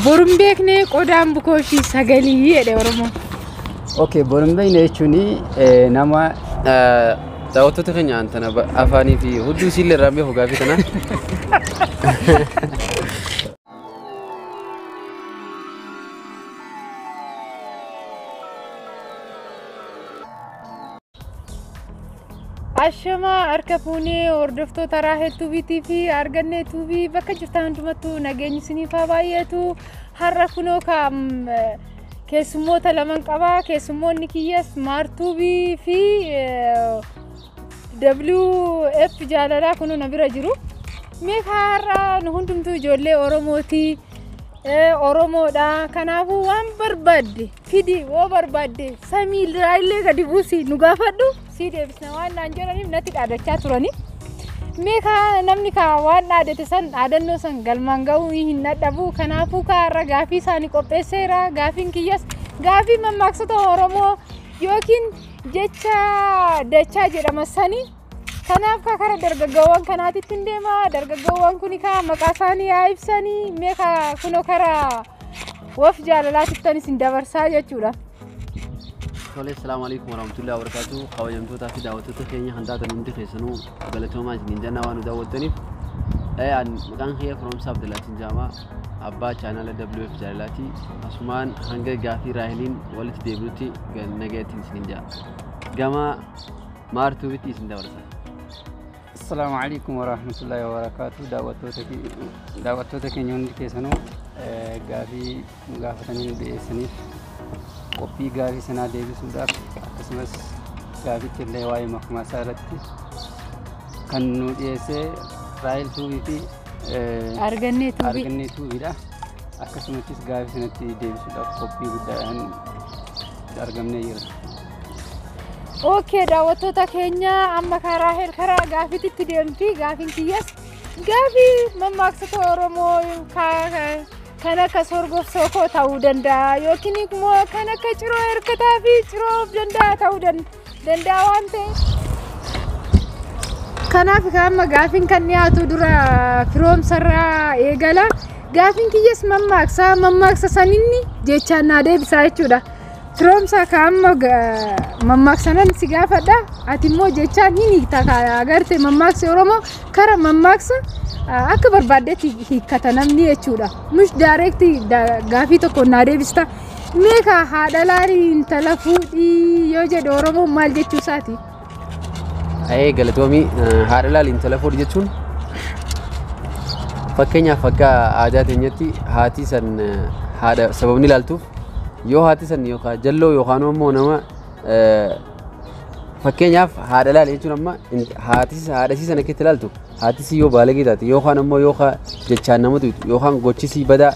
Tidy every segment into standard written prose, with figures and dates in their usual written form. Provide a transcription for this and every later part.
Borumbekne qodaan bukoo fi sagalii jedhe Oromoo. Okay, borumbekne jechuun nama daawwattoota keenya antana afaanii fi hudduu siillee irraa beeku gaafii kana. Ashama arkafune ordofto tarahetu vitifi arganne tuvi bakka jirtan hundumatu nageenyi sinifa baay'eetu har'a kunoo kam keessummoota laman qaba keessummoonni kiyyas maartuubi fi WF jaalala kunoo na bira jiru mee har'a nu hundumtu ijoollee Oromooti Oromoodha kanaafu waan barbaadde fidi woo barbaadde samii illee gadi buusi nu gaafadhu si deebisna waan naan jedhaniif natti dhaadachaa turani meeqa namni ka waan dhaadate san dhaadannoo san galmaan ga'uu hin dadhabu kanaafuu kaarra gaafii isaanii qopheesseera gaafiin kiyyas gaafii mammaaksota Oromoo yookiin jecha dachaa jedhama sanii kanaaf ka kara dargaggoowwan kanaatitti deema dargaggoowwan kuni ka maqaa isaanii haa ibsanii meeqa kunoo kara waf jaalalaatitti isin dabarsaa jechuudha. السلام عليكم ورحمة الله وبركاته. خويمتو تافي دعوتو تكيني هندا تنمتي خيسنو غلطو ما جنين جنا وانو دعوتني. عن مكان خير from سب دلاتين جامع أبا channel WF جالاتي أسمان هنگا غافي راهلين ولت ديبلوتي نجاتين سنجا. جامع مارتو بيتي سندا ورسا. السلام عليكم ورحمة الله وبركاته. دعوتو تكيني هندا خيسنو غافي مغافتني بسنيف. Kopi gaari sana deebisuudhaaf akkasumas gaafichi illee waa'ee makmaasaa irratti kan nu dhiyeessee Raahel Tuubii fi Argannee Tuubiidha. Akkasumattis gaafii sanatti deebisuudhaaf qophii guddaadhaan argamnee jirra. Okay, daawwattoota keenya amma karaa Raahel karaa gaafiitti deemti gaafiin kiyyas gaafii mammaaksota Oromoo kana ka sorgof soko ta'uu danda'a yookiin immoo kana ka ciroo hirkataa fi ciroof danda'a ta'uu danda'a waan ta'eef kanaaf amma gaafiin kan dhiyaatu dura firoomsarraa eegala gaafiin kiyyas mammaaksa saninni jechaan naa deebisaa jechuudha firoomsa ka amma mammaaksanan si gaafadha ati immoo jechaan hin hiikta agarte mammaaksi Oromoo kara mammaaksa akka barbaadetti hiikkata namni jechuudha mush direct gaafii tokko naa deebista meeqa haadha laarii intala fuudhii yoo jedhe Oromoo maal jechuu isaati galatoomi haadha laarii intala fuudhii jechuun fakkeenyaaf akka aadaa teenyatti haati san haadha sababni ilaaltuuf yoo haati san yookaan jalloo yookaan immoo nama fakkeenyaaf haadha laarii jechuun amma haadha sana keessa ilaaltu haati yoo baalagee taate yookaan ammoo yookaan jechaan namatu yookaan gochisi badaa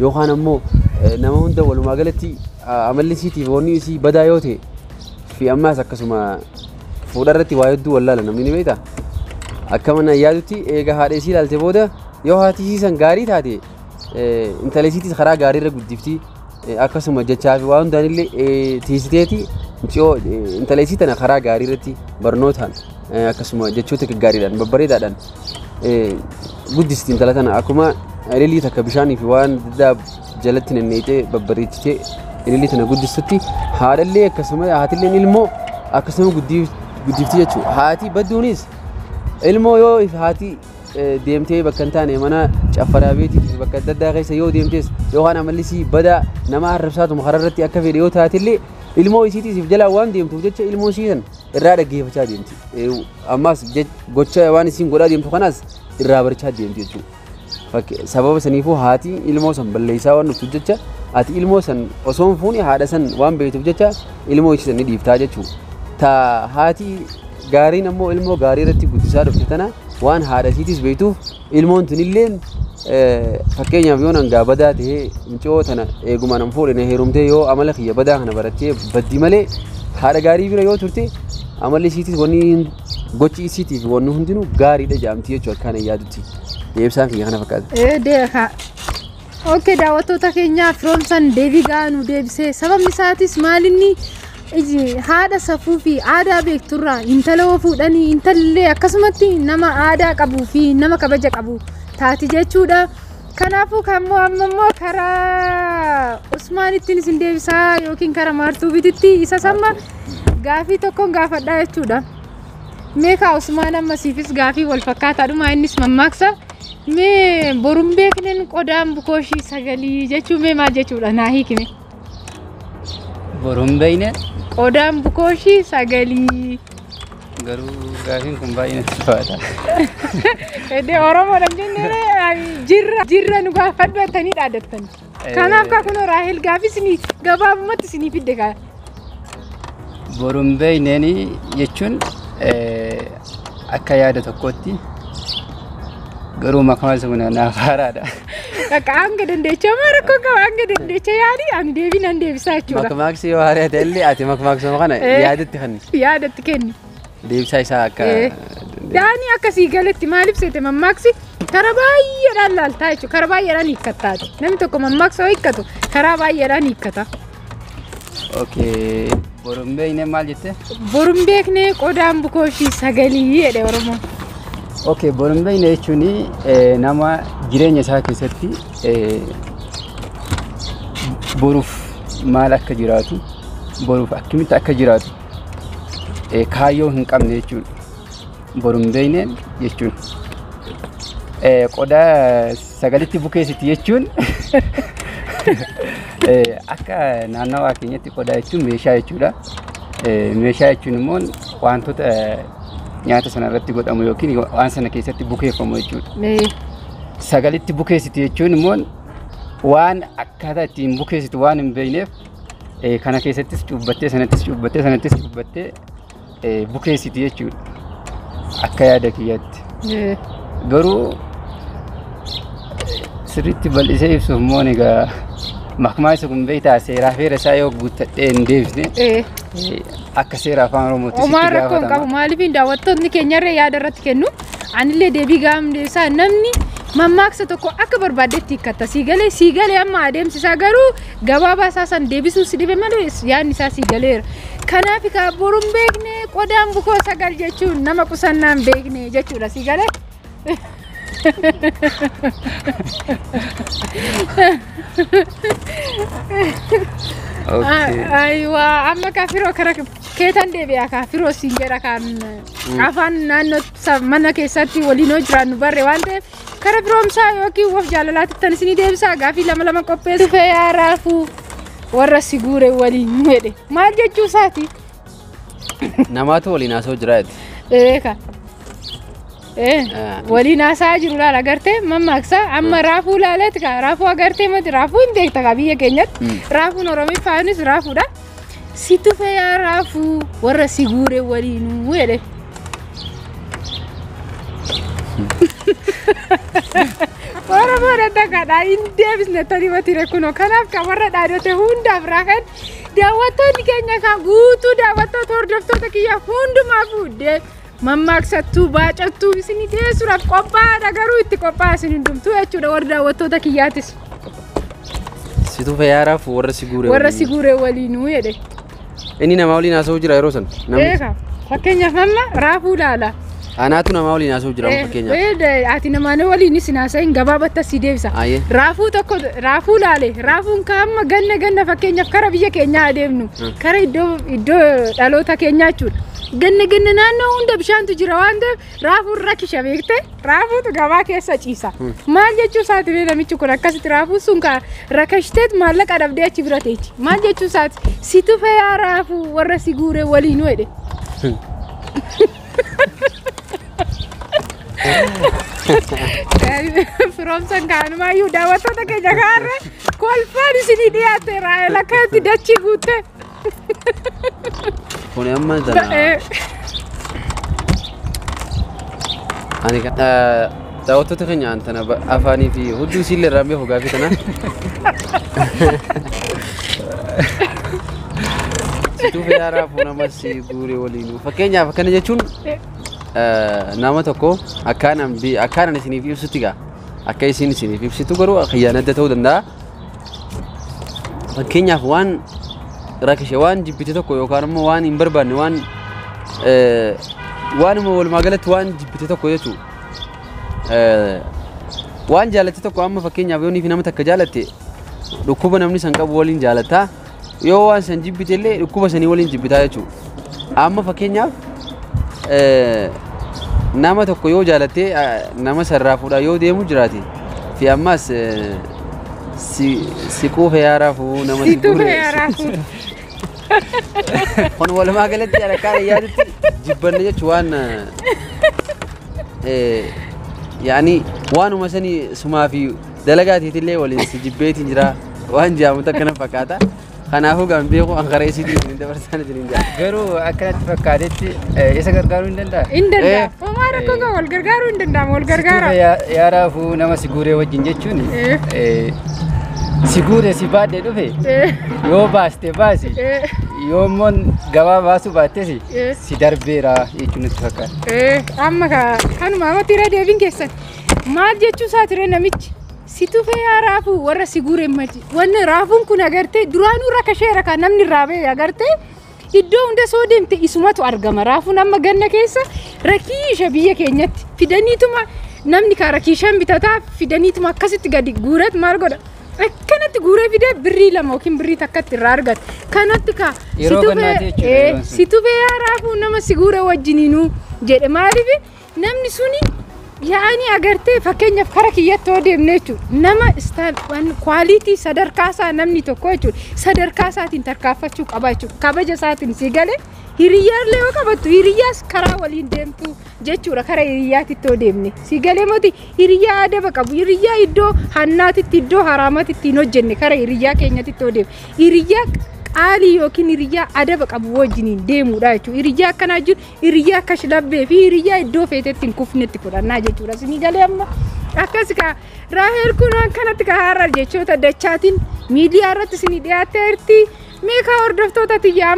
yookaan ammoo nama hunda walumaa galatti amalli isiitiif wanni isii badaa yoo ta'e fi ammaas akkasuma fuudha irratti waa hedduu wallaala namni ni beektaa akka mana yaadutti eega haadha isii ilaalte booda yoo haati isii san gaarii taate intala isiitis karaa gaarii irra guddifti akkasuma jechaa fi waa hundaan illee tiisiteeti intala isii tana karaa gaarii irratti barnootaan akkasuma jechoota gaariidhaan babbareedaadhaan guddisti intala tana akkuma ilillii takka bishaanii fi waan daddaa jalatti nanneetee babbareechitee ilillii tana guddistutti haadhallee akkasuma haatilleen ilmoo akkasuma guddifti jechuudha haati badduunis ilmoo yoo haati deemtee bakka hin taane mana caffaraa beetii fi bakka daddaa keessa yoo deemtes yookaan amallisii badaa nama arrabsaatuma kararratti akka fedhe yoo taatillee ilmoo isiitiif jalaa waan deemtuuf jecha ilmoo isiisan irraa dhaggeeffachaa deemti ammaas gocha waan isiin godhaa deemtu kanaas irraa barachaa deemti jechuudha sababa saniifuu haati ilmoo san balleessaa waan dhuftuuf jecha ati ilmoo san osoo hin fuune haadha san waan beektuuf jecha ilmoo isiisan ni dhiiftaa jechuudha ta haati gaariin ammoo ilmoo gaarii irratti guddisaa dhufte tana waan haadha isiitis beektuuf ilmoon tunilleen fakkeenyaaf yoo nangaa badaa ta'ee mucoo tana eegumaan an fuudhine heerumtee yoo amala kiyya badaa kana barattee baddi malee haadha gaarii bira yoo turte amalli isiitis wanni gochi isiitiif wanni hundinuu gaariidha jedhamti jechuudha akkaan yaadutti deebisaan kiyya kana fakkaata. Okay, daawwattoota keenya firoomsan deebii gahaa nu deebisee sababni isaatis maalinni haadha safuu fi aadaa beekturraa intala fuudhanii intallee akkasumatti nama aadaa qabuu fi nama kabaja qabu taati jechuudha Kanaafuu kammoo ammoo karaa Usmaanittiin isin deebisaa yookiin karaa Maartuu bititti isa samma gaafii tokkoon gaafadhaa jechuudha. Meeqa Usmaan ammasiifis gaafii wal fakkaataadhuma innis mammaaksa. Mee boruun beekneen qodaan bukooshii sagalii jechuun mee maal jechuudha naa hiikime. Boruun beekne qodaan bukooshii sagalii. garuu gaafiin kun baay'ee natti ulfaata. Edee Oromoodhaan jennee jirra nu gaafadhatanii dhaadattani. Kanaaf kun Raahel gaafii isinii gabaabumatti isinii fidde kaa. Boruun beekneen jechuun akka yaada tokkotti garuu maqaan sun naaf haaraadha. Hanga dandeecha marakoo qaba hanga dandeecha yaadi ani deebii nan deebisaa jechuudha. Makmaaksa yoo haaree ta'e illee ati makmaaksuma kana yaadatti kenni. Yaadatti kenni. Deebisaa isaa akka yaani akkasii galetti maaliif seete mammaaksi karaa baay'eedhaan laaltaa jechuudha. Karaa baay'eedhaan hiikkattaati. Namni tokko mammaaksa yoo hiikkatu karaa baay'eedhaan hiikkata. Okay. Boruun beekne maal jette? Boruun beekne qodaan bukooshii sagalii jedhe Oromoon. Okay, boruun beekne jechuun nama jireenya isaa keessatti boruuf maal akka jiraatu, boruuf akkamitti akka jiraatu kaayyoo hin qabne jechuudha. Boruun beekne jechuun qodaa sagalitti bukeessiti jechuun akka naannawaa keenyatti qodaa jechuun meeshaa jechuudha. Meeshaa jechuun immoo wantoota nyaata sana irratti godhamu yookiin waan sana keessatti bukeeffamu jechuudha. Sagalitti bukeessiti jechuun immoo waan akkaataa ittiin bukeessitu waan hin beekneef kana keessattis cuubbattee sanattis cuubbattee sanattis cuubbattee bukeessiti jechuudha. Akka yaada kiyyaatti. Garuu sirriitti bal'isee ibsuuf immoo egaa makmaa isa kun beektaa seeraa feera isaa yoo guuttadhee hin deebisne akka seera afaan Oromootti sitti gaafatama. Rakkoon qabu maaliif daawwattoonni keenyarree yaada irratti kennu anillee deebii gaafam deebisaa namni mammaaksa tokko akka barbaaddetti hiikkatta siigalee amma adeemsisaa garuu gabaabaa isaa san deebisuu si dhibe malee yaadni isaa siigaleera. Kanaaf kaa boruun beekne qodaan bukoo sagal jechuun nama qusannaan beekne jechuudha siigalee. Aywa amma kafiroo kara keetan deebi'a kafiroo sinjera kan afaan naannoo mana keessatti waliin hojjiraannu barre waan ta'eef kara firoomsaa yookiin waf jaalalaatti tan isinii deebisaa gaafii lama qopheessu fe'aa raafuu warra si guure waliin jedhe maal jechuu isaati? Namaatu waliin haasa'u jiraati. Ka waliin haasa'aa jiru laala agartee mammaaksa amma raafuu laaleeti ka raafuu agartee mati raafuu hin beekta ka biyya keenyatti raafuun Oromiffaanis raafuudha. Situ fe'aa raafuu warra si guure waliinuu jedhe. Oromoon dhaqaadhaa hin deebisne tani matire kunoo kanaaf kan warra dhaadote hundaaf raakan daawwattoonni keenya kan guutuu daawwattoota hordoftoota kiyya hundumaa fuudhee mammaksattuu baacattuu isin dhiyeessuudhaaf qophaa'aadha garuu itti qophaa'aa isin hundumtuu jechuudha warra daawwattoota kiyyaatis. Situ fe'aa raafuu warra si guure waliinuu jedhe. Inni nama waliin haasa'u jira yeroo sana. Fakkeenyaaf amma raafuu laala. Anaatu nama waliin haasa'u jira fakkeenyaaf. Ati namaan waliin isin haasa'in gabaabatta si deebisa. Raafuu tokko raafuu laale raafuun kaamma ganna fakkeenyaaf kara biyya keenyaa adeemnu kara iddoo dhaloota keenyaa jechuudha. Ganna naannoo hunda bishaantu jira waan ta'eef raafuun rakkisha beekte raafuutu gabaa keessa ciisa. Maal jechuu isaati namichi kun akkasitti raafuun sun rakkashiteet maallaqa dhabdee achi bira teechi. Maal jechuu isaati situ fe'aa raafuu warra si guure waliinuu jedhe. Firoomsan kaanumayyuu daawwattoota keenya kaarra kolfaan isinii dhiyaate Raahel akkatti dachii guutte. Kun amma tana. Ani daawwattoota keenya antana afaanii fi hudduu siillee irraa beeku gaafii tana. Situ fe'aa raafuu nama si guure waliinuu fakkeenyaaf akkana jechuun nama tokko akkaan isiniif ibsutti gaa akka isin isiniif ibsitu garuu xiyyaanadda ta'uu danda'a. Fakkeenyaaf waan rakkishe waan jibbite tokko yookaan immoo waan hin barbaanne waan immoo walumaa galatti waan jibbite tokko jechuudha. waan jaalatte tokko amma fakkeenyaaf yoo nifi nama takka jaalatte dhukkuba namni san qabu waliin jaalataa yoo waan san jibbite illee dhukkuba sanii waliin jibbitaa jechuudha amma fakkeenyaaf nama tokko yoo jaalatte nama sarraafuudha yoo deemu jiraate fi ammas siquu feyaaraafuu nama siquu kon walumaa galatti alakkaan yaadatti jibbanne jechuun waan yaani waanuma sanii sumaa fi dalagaatiitillee waliin si jibbeetiin jira waan jaamu takkana fakkaata kanaafuu gaan beeku an karaa isiitiin isin dabarsan jirin jaa garuu akkanatti fakkaatetti isa gargaaruu hin danda'a. Hin danda'a. Homaa rakkoo qaba wal gargaaruu hin danda'amu wal gargaara. Yaaraafuu nama si guuree wajjin jechuun si guure si baadhee dhufe yoo baaste baasi yoo immoo gabaa baasuu baattes si darbeera jechuun natti fakkaata. Amma kanuma amatti irra deebiin keessan maal jechuu isaa ture namichi situ fee raafuu warra si guure machi wanni raafuun kun agartee duraanuu rakka sheera kan namni irraa bee agartee iddoo hunda soo deemte isumatu argama raafuun amma ganna keessa rakiisha biyya keenyatti fidaniituma namni kaa rakiishaan bitataa fidaniituma akkasitti gadi guurat maal godha akkanatti guuree fidee birrii lama yookiin birrii takkatti irraa argata kanatti kaa situ fee raafuu nama si guure wajjiniinuu jedhe maaliif namni suni yaani agartee fakkeenyaaf kara kiyyatti yoo deemne jechuudha nama kwaalitii sadarkaa isaa namni tokko jechuudha sadarkaa isaatiin tarkaanfachuu qaba jechuudha kabaja isaatiin si galee hiriyyaallee yoo qabattu hiriyyaas karaa waliin deemtu jechuudha kara hiriyyaatitti yoo deemne si galee moti hiriyyaa adaba qabu hiriyyaa iddoo hannaatitti iddoo haraamaatitti hin hojjenne kara hiriyyaa keenyatitti yoo deemne hiriyyaa qaalii yookiin hiriyyaa adaba qabu wajjiniin deemuudha jechuudha hiriyyaa akkanaa jiru hiriyyaa akka shilabbee fi hiriyyaa iddoo feetetti hin kufnetti fudhannaa jechuudha si galee amma akkas kaa Raahel kun akkanatti kaa har'a jechoota dachaatiin miidiyaa irratti isin dhiyaatteerti meeqa hordoftoota tiyyaa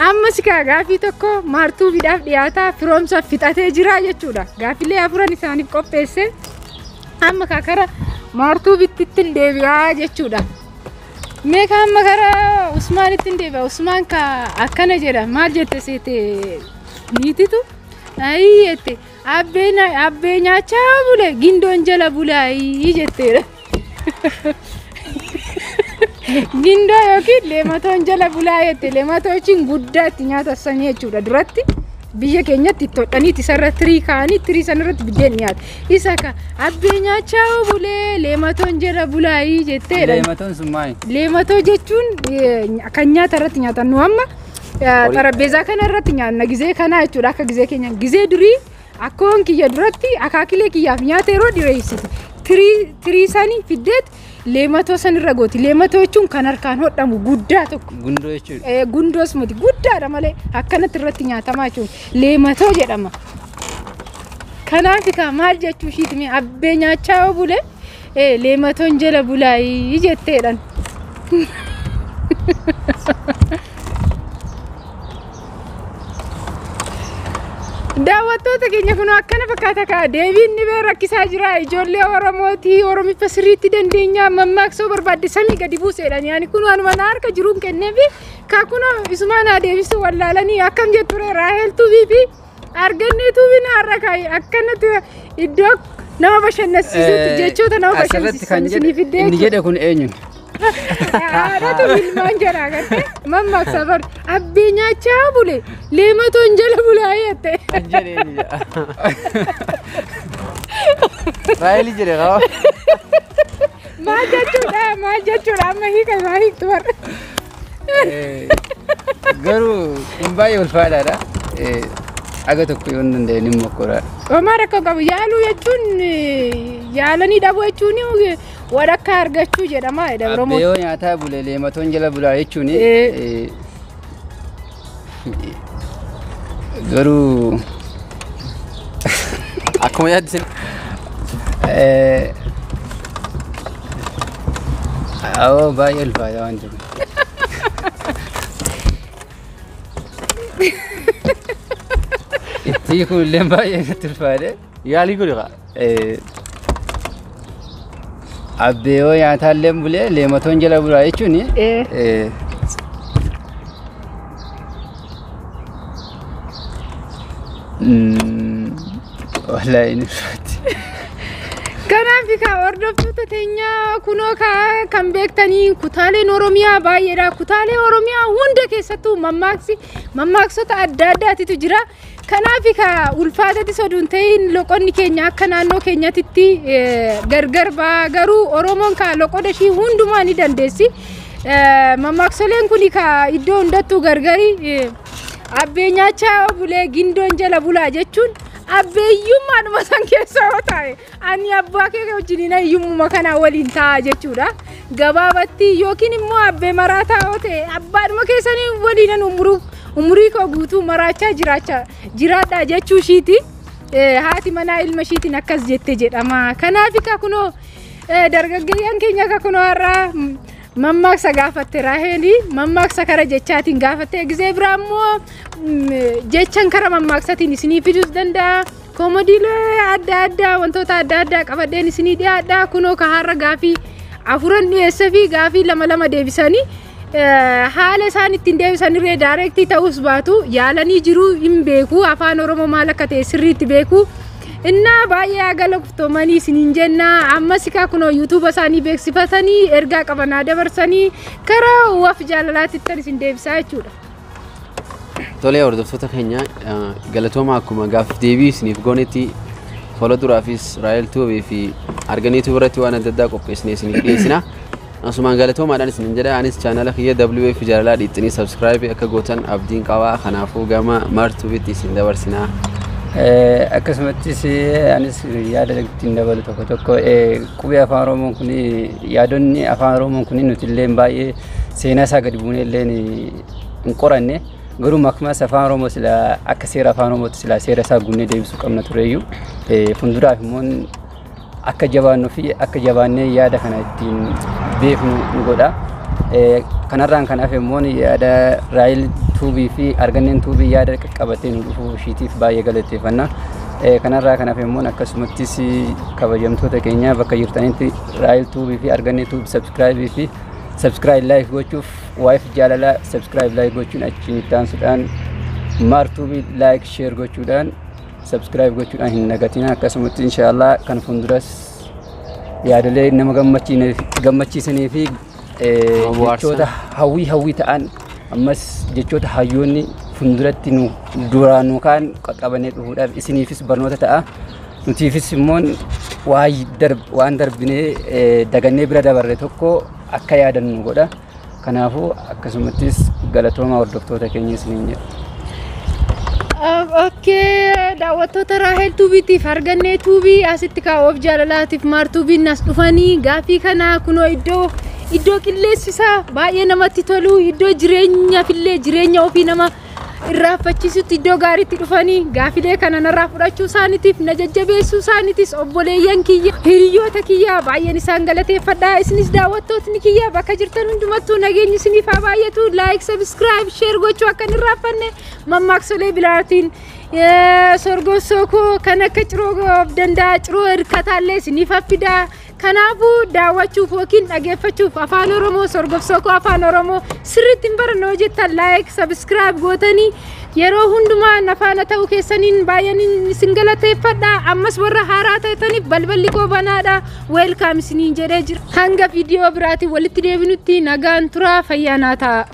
amma si kaa gaafii tokko maartuu fidhaaf dhiyaataa firoomsaaf fixatee jira jechuudha gaafilee afuran isaaniif qopheesse amma kaa kara maartuu bittittiin deebi'aa jechuudha. Meeqa amma kara Usmaanittiin deebi'a Usmaan ka akkana jedha maal jette seete niititu ayii jette abbee nyaachaa bule gindoon jala bulaayi jetteedha. Gindoo yookiin leematoon jala bulaa jette leematoochiin guddaa itti nyaatasanii jechuudha duratti biyya keenyatti itti hodhaniiti isarra tirii kaa'anii tirii sanarratti biddeen nyaata isa ka abbee nyaachaa bulee leematoon jala bulaayi jetteedha. Leematoon sun maali? Leematoo jechuun kan nyaata irratti nyaatan nu amma xarapheezaa kana irratti nyaanna gizee kana jechuudha akka gizee keenya gizee durii akkoon kiyya duratti akaakilee kiyyaaf nyaata yeroo dhireessiti tirii isaanii fiddeet leematoo sanirra gooti leematoo jechuun kan harkaan hodhamu guddaa tokko gundoo jechuudha. Gundoos miti guddaadha malee akkanatti irratti nyaatamaa jechuudha leematoo jedhama. Kanaaf ka maal jechuu ishiiti abbee nyaachaa bule leematoon jala bulaayi jetteedhan. Daawwattoota keenya kun akkana fakkaata ka deebiin ni bee rakkisaa jira ijoollee Oromooti Oromiffa sirriitti dandeenya mammaaksoo barbaadde samii gadi buuseedhaan yaani kun waanuma na harka jiruun kenneefi ka kun isumaan haa deebisu wallaalanii akkam jetture Raahel tuubii argannee tuubii na har'a kaayi akkanatti iddoo nama bashannansiisutti jechoota nama bashannansiisanii fiddee inni jedhe kun eenyu? Haadhatu ilmaan jala agartee mammaaksa bar abbee nyaachaa bule leematoon jala bulaa jette. Raahel jedhe qaba. Maal jechuudha amma hiika isaa hiiktu bar. Garuu kun baay'ee ulfaadhaadha. Aga tokko yoo hin danda'e ni mokkoraadha. Homaa rakkoo qabu yaaluu jechuun yaalanii dhabuu jechuun wadakka argachuu jedhama jedha Oromoo. Abbee yoo nyaataa bule leematoon jala bulaa jechuun garuu akkuma yaaddisin awoo baay'ee ulfaadha waan jiru. Itti kun illee baay'ee natti ulfaadhe. yaalii godhe qa. Abbee yoo nyaataa illee bulee leematoon jala bulaa jechuun ka Kanaafi ka hordoftoota teenya kunoo kan beektanii kutaaleen Oromiyaa baay'eedha. Kutaalee Oromiyaa hunda keessattuu mammaaksota adda addaatitu jira. Kanaafi ka ulfaatatti soduun ta'in loqonni keenya akka naannoo keenyatti gargar baa garuu Oromoon ka loqoda ishii hundumaa ni dandeessi. Mammaaksoleen kuni ka iddoo hundattuu gargari abbee nyaachaa bulee gindoon jala bulaa jechuun abbeeyyummaadhuma san keessa yoo ta'e ani abbaa kee wajjin hiyyummaa kana waliin ta'a jechuudha. Gabaabatti yookiin immoo abbee maraataa yoo ta'e abbaadhuma keessanii waliin umurii koo guutuu maraachaa jiraadha jechuu ishiiti. Haati manaa ilma ishiitiin akkas jette jedhama. Kanaaf kunoo dargaggeeyyan keenya akka kunoo har'aa mammaaksa gaafatte Raaheli mammaaksa kara jechaatiin gaafatte gizee biraa immoo jechan kara mammaaksatiin isinii fiduus danda'a. Koomodiilee adda addaa wantoota adda addaa qabadheen isinii dhiyaadha. Kunoo ka har'a gaafii afuran dhiyeessee fi gaafii lama deebisanii haala isaan ittiin deebisanirree daayirektii ta'uus baatu yaalanii jiru hin beeku. Afaan Oromoo maal akka ta'e sirriitti beeku. Inna baay'ee agaloftomanii isiniin jenna ammas ka kunoo YouTube isaanii beeksifatanii ergaa qabanaa dabarsanii karaa waaf jaalalaatti isin deebisaa jechuudha. Tolee hordoftoota keenya galatooma akkuma gaaf deebii isiniif goonetti follow duraafis Raahel Tuubii fi arganiitu birratti waan adda addaa qopheessinee isiniif dhiyeessina. Asumaan galatoomaadhaan isiniin jedha anis chaanala kiyya WF jaalalaa dhiittanii subscribe akka gootan abdiin qabaa kanaafuu gama martuubitti isin dabarsinaa. Akkasumattis anis yaada ittiin dabalu tokko qubee afaan Oromoo kun yaadonni afaan Oromoo kun nuti illee baay'ee seenaa isaa gadi buunee illee hin qoranne garuu akkuma afaan Oromoo sila akka seera afaan Oromootti sila seera isaa guunnee deebisuu qabna tureyyuu fuulduraaf immoo akka jabaannuu fi akka jabaannee yaada kana ittiin beeknu nu godha. Kanarraan kanaaf immoo yaada Raahel Tuubii fi arganneen Tuubii yaada qabatee nu dhufuu ishiitiif baay'ee galateeffanna. Kanarraa kanaaf immoo akkasumattis kabajamtoota keenya bakka jirtanitti Raahel Tuubii fi argannee Tuubii subscribe like gochuuf waayif jaalala subscribe like gochuun achiin taansuudhaan martuubii like share gochuudhaan subscribe gochuudhaan hin nagatina. Akkasumatti inshallah kan fuulduras yaadalee nama gammachiisanii fi jechoota hawwii ta'an ammas jechoota hayyoonni fuulduratti nu duraan kaan qaqqabanii dhufuudhaaf isiniifis barnoota ta'a. Nutiifis immoo waan darbinee dagannee bira dabarre tokko akka yaadannu godha. Kanaafuu akkasumattis galatooma hordoftoota keenya isiniin jedha. Okay, daawwattoota Raahel Tuubiitiif argannee Tuubii asitti kaa'uuf jaalalaatiif martuubiin as dhufanii gaafii kana kunoo iddoo qilleensi isaa baay'ee namatti tolu iddoo jireenya ofii nama irraanfachiisutti iddoo gaariitti dhufanii gaafilee kana narraa fudhachuu isaaniitiif na jajjabeessuu isaaniitis obboleeyyan kiyya hiriyoota kiyya baay'een isaan galateeffadha. Isinis daawwattootni kiyya bakka jirtan hundumattuu nageenyi isiniif haa baay'atu. Like subscribe share gochuu akka hin irraanfanne mammaaksolee biraatiin sorgossookoo kan akka ciroo of danda'a ciroo hirkataallee isiniif haffidaa. Kanaafuu daawwachuuf yookiin dhageeffachuuf afaan Oromoo sorgossookoo afaan Oromoo sirriitti hin barannoo jettan like subscribe gootanii yeroo hundumaa nafaana ta'uu keessaniin baay'een isin galateeffadha. Ammas warra haaraa ta'aniif balballi koo banaadha. Welcome isiniin jedhee jira. Hanga viidiyoo biraatiin walitti deebinutti nagaan turaa fayyaa naa ta'a.